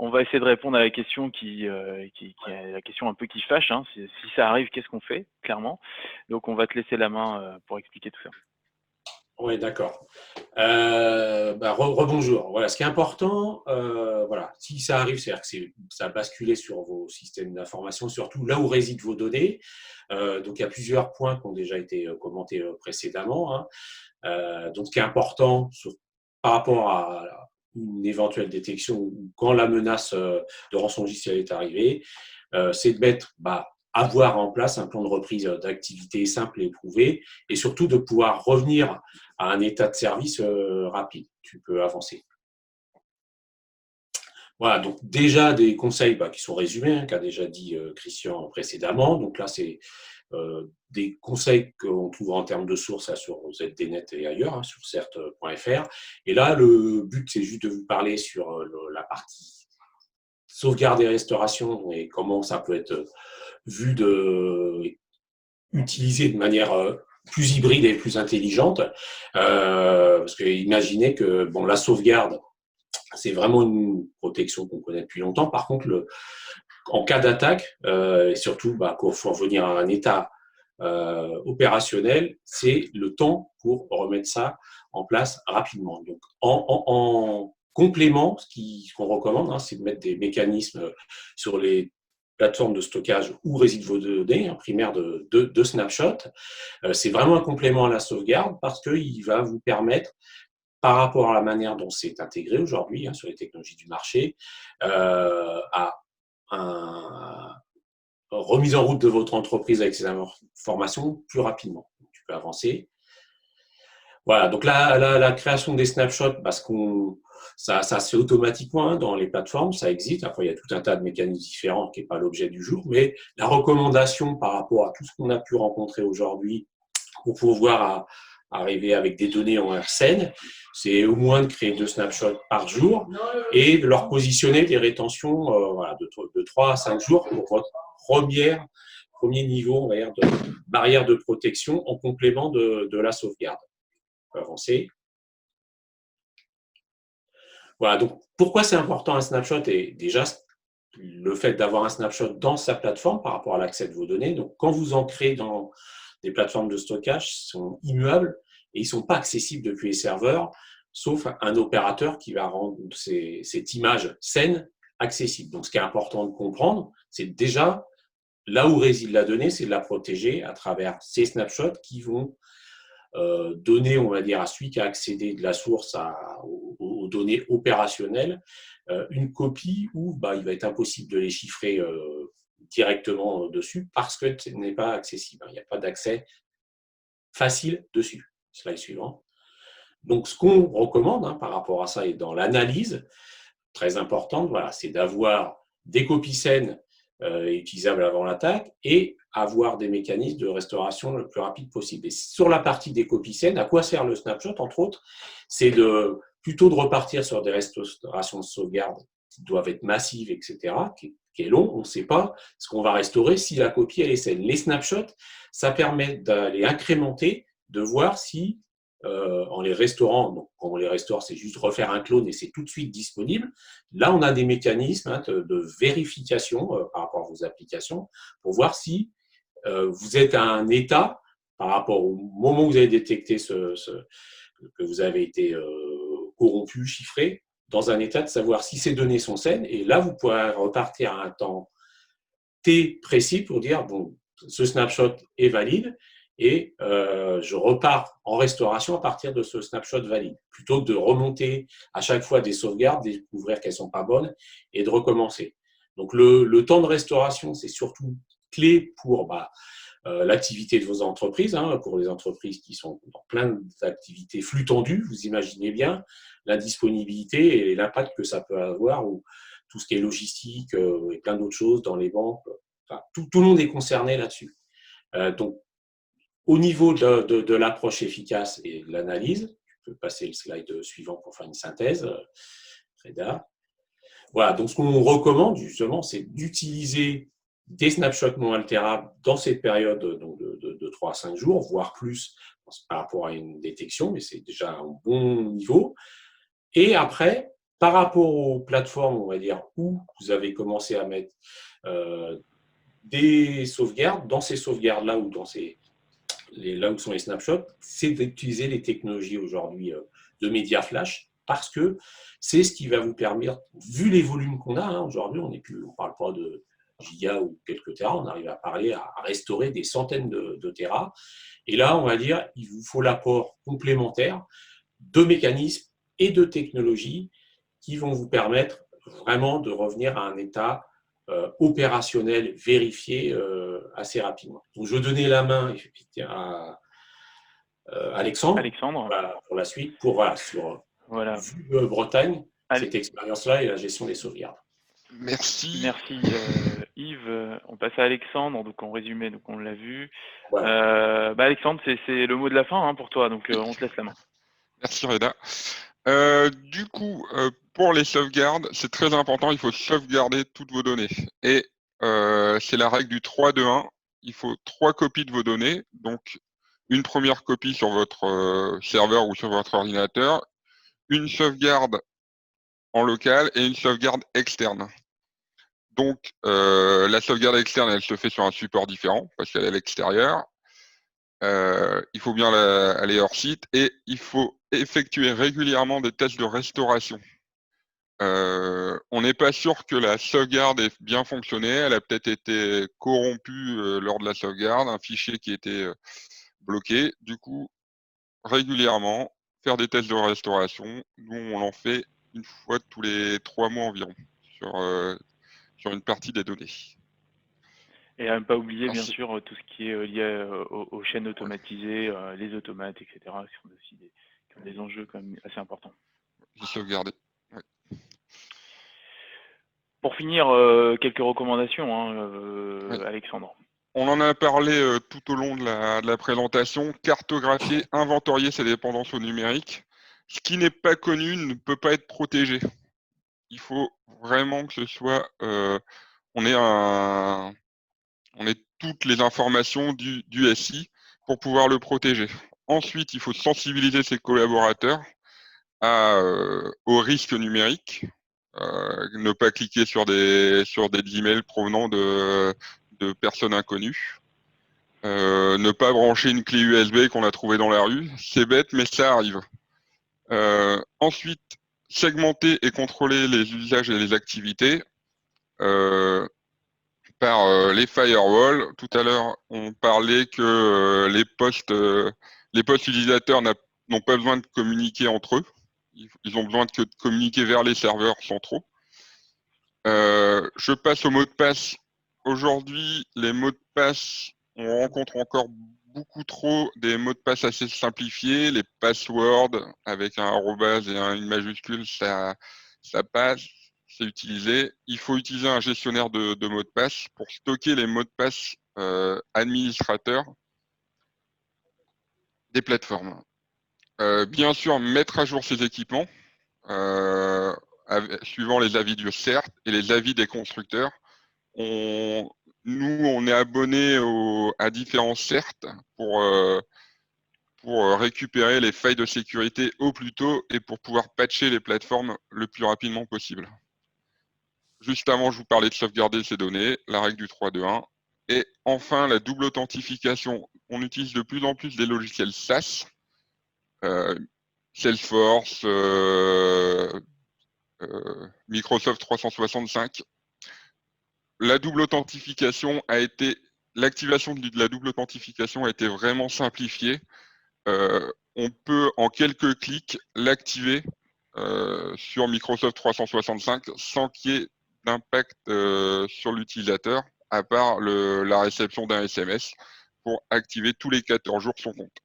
on va essayer de répondre à la question qui est la question un peu qui fâche, hein. Si ça arrive, qu'est-ce qu'on fait, clairement? Donc on va te laisser la main pour expliquer tout ça. Oui, d'accord. Rebonjour. Voilà, ce qui est important, voilà, si ça arrive, c'est-à-dire que ça a basculé sur vos systèmes d'information, surtout là où résident vos données. Donc, il y a plusieurs points qui ont déjà été commentés précédemment, hein. Donc, ce qui est important par rapport à une éventuelle détection ou quand la menace de rançongiciel est arrivée, c'est de avoir en place un plan de reprise d'activité simple et éprouvé et surtout de pouvoir revenir à un état de service rapide. Tu peux avancer. Voilà, donc déjà des conseils qui sont résumés, hein, qu'a déjà dit Christian précédemment. Donc là, c'est des conseils qu'on trouve en termes de sources sur ZDNet et ailleurs, hein, sur cert.fr. Et là, le but, c'est juste de vous parler sur la partie sauvegarde et restauration et comment ça peut être vu utilisé de manière plus hybride et plus intelligente. Parce que imaginez que la sauvegarde, c'est vraiment une protection qu'on connaît depuis longtemps. Par contre, en cas d'attaque, et surtout qu'il faut revenir à un état opérationnel, c'est le temps pour remettre ça en place rapidement. Donc, en complément, ce qu'on recommande, hein, c'est de mettre des mécanismes sur les plateformes de stockage où résident vos données, primaires de snapshot. C'est vraiment un complément à la sauvegarde parce qu'il va vous permettre, par rapport à la manière dont c'est intégré aujourd'hui sur les technologies du marché, à une remise en route de votre entreprise avec ces informations plus rapidement. Donc, tu peux avancer. Voilà, donc la création des snapshots, parce ça se fait automatiquement dans les plateformes, ça existe. Après, il y a tout un tas de mécanismes différents qui n'est pas l'objet du jour, mais la recommandation par rapport à tout ce qu'on a pu rencontrer aujourd'hui pour pouvoir arriver avec des données en RSEN, c'est au moins de créer 2 snapshots par jour et de leur positionner des rétentions de 3 à 5 jours pour votre premier niveau, on va dire, de barrière de protection en complément de la sauvegarde. On peut avancer. Voilà, donc pourquoi c'est important un snapshot? Et déjà, le fait d'avoir un snapshot dans sa plateforme par rapport à l'accès de vos données. Donc, quand vous ancrez dans des plateformes de stockage, ils sont immuables et ils ne sont pas accessibles depuis les serveurs, sauf un opérateur qui va rendre cette image saine accessible. Donc, ce qui est important de comprendre, c'est déjà là où réside la donnée, c'est de la protéger à travers ces snapshots qui vont donner, on va dire, à celui qui a accédé de la source aux données opérationnelles, une copie où il va être impossible de les chiffrer directement dessus parce que ce n'est pas accessible. Il n'y a pas d'accès facile dessus. Slide suivant. Donc, ce qu'on recommande par rapport à ça et dans l'analyse, très importante, c'est d'avoir des copies saines utilisables avant l'attaque et avoir des mécanismes de restauration le plus rapide possible. Et sur la partie des copies saines, à quoi sert le snapshot, entre autres? C'est plutôt de repartir sur des restaurations de sauvegarde qui doivent être massives, etc., qui est long. On ne sait pas ce qu'on va restaurer si la copie elle est saine. Les snapshots, ça permet d'aller incrémenter, de voir si en les restaurant, donc quand on les restaure, c'est juste refaire un clone et c'est tout de suite disponible. Là, on a des mécanismes de vérification par rapport à vos applications pour voir si vous êtes à un état par rapport au moment où vous avez détecté que vous avez été corrompu, chiffré, dans un état de savoir si ces données sont saines. Et là, vous pourrez repartir à un temps T précis pour dire, bon, ce snapshot est valide et je repars en restauration à partir de ce snapshot valide, plutôt que de remonter à chaque fois des sauvegardes, découvrir qu'elles ne sont pas bonnes et de recommencer. Donc, le temps de restauration, c'est surtout clé pour l'activité de vos entreprises, pour les entreprises qui sont dans plein d'activités flux tendus, vous imaginez bien la disponibilité et l'impact que ça peut avoir, ou tout ce qui est logistique et plein d'autres choses dans les banques. Enfin, tout le monde est concerné là-dessus. Donc, au niveau de l'approche efficace et de l'analyse, tu peux passer le slide suivant pour faire une synthèse, Reda. Voilà, donc ce qu'on recommande justement, c'est d'utiliser des snapshots non altérables dans cette période donc de 3 à 5 jours, voire plus par rapport à une détection, mais c'est déjà un bon niveau. Et après, par rapport aux plateformes, on va dire, où vous avez commencé à mettre des sauvegardes, dans ces sauvegardes-là ou là où sont les snapshots, c'est d'utiliser les technologies aujourd'hui de médias flash parce que c'est ce qui va vous permettre, vu les volumes qu'on a aujourd'hui, on ne parle pas de gigas ou quelques terras, on arrive à parler à restaurer des centaines de terras. Et là, on va dire, il vous faut l'apport complémentaire de mécanismes et de technologies qui vont vous permettre vraiment de revenir à un état opérationnel vérifié assez rapidement. Donc, je vais donner la main à Alexandre Alexandre, pour la suite, sur voilà. Bretagne, Allez, cette expérience-là et la gestion des sauvegardes. Merci. merci Yves. On passe à Alexandre, donc en résumé, donc on l'a vu. Voilà. Alexandre, c'est le mot de la fin hein, pour toi, donc on te laisse la main. Merci Reda. Du coup, pour les sauvegardes, c'est très important, il faut sauvegarder toutes vos données. Et c'est la règle du 3-2-1. Il faut 3 copies de vos données, donc une première copie sur votre serveur ou sur votre ordinateur, une sauvegarde en local et une sauvegarde externe. Donc, la sauvegarde externe, elle se fait sur un support différent parce qu'elle est à l'extérieur. Il faut bien aller hors site et il faut effectuer régulièrement des tests de restauration. On n'est pas sûr que la sauvegarde ait bien fonctionné. Elle a peut-être été corrompue lors de la sauvegarde, un fichier qui était bloqué. Du coup, régulièrement, faire des tests de restauration. Nous, on en fait une fois tous les 3 mois environ sur une partie des données. Et à ne pas oublier, bien Merci. sûr, tout ce qui est lié aux chaînes automatisées, les automates, etc., qui sont aussi qui ont des enjeux quand même assez importants. J'ai sauvegardé. Ouais. Pour finir, quelques recommandations, hein, Ouais. Alexandre. On en a parlé tout au long de la présentation. Cartographier, inventorier ses dépendances au numérique. Ce qui n'est pas connu ne peut pas être protégé. Il faut vraiment que ce soit, on ait toutes les informations du SI pour pouvoir le protéger. Ensuite, il faut sensibiliser ses collaborateurs au risque numérique. Ne pas cliquer sur des emails provenant de personnes inconnues. Ne pas brancher une clé USB qu'on a trouvée dans la rue. C'est bête, mais ça arrive. Ensuite, segmenter et contrôler les usages et les activités par les firewalls. Tout à l'heure, on parlait que les postes utilisateurs n'ont pas besoin de communiquer entre eux. Ils ont besoin que de communiquer vers les serveurs centraux. Je passe aux mots de passe. Aujourd'hui, les mots de passe, on rencontre encore beaucoup trop des mots de passe assez simplifiés. Les passwords avec un arrobase et une majuscule, ça passe, c'est utilisé. Il faut utiliser un gestionnaire de mots de passe pour stocker les mots de passe administrateurs des plateformes. Bien sûr, mettre à jour ces équipements. Suivant les avis du CERT et les avis des constructeurs. Nous, on est abonné à différents CERT pour récupérer les failles de sécurité au plus tôt et pour pouvoir patcher les plateformes le plus rapidement possible. Juste avant, je vous parlais de sauvegarder ces données, la règle du 3-2-1. Et enfin, la double authentification. On utilise de plus en plus des logiciels SaaS, Salesforce, Microsoft 365. La double authentification l'activation de la double authentification a été vraiment simplifiée. On peut en quelques clics l'activer sur Microsoft 365 sans qu'il y ait d'impact sur l'utilisateur, à part la réception d'un SMS pour activer tous les 14 jours son compte.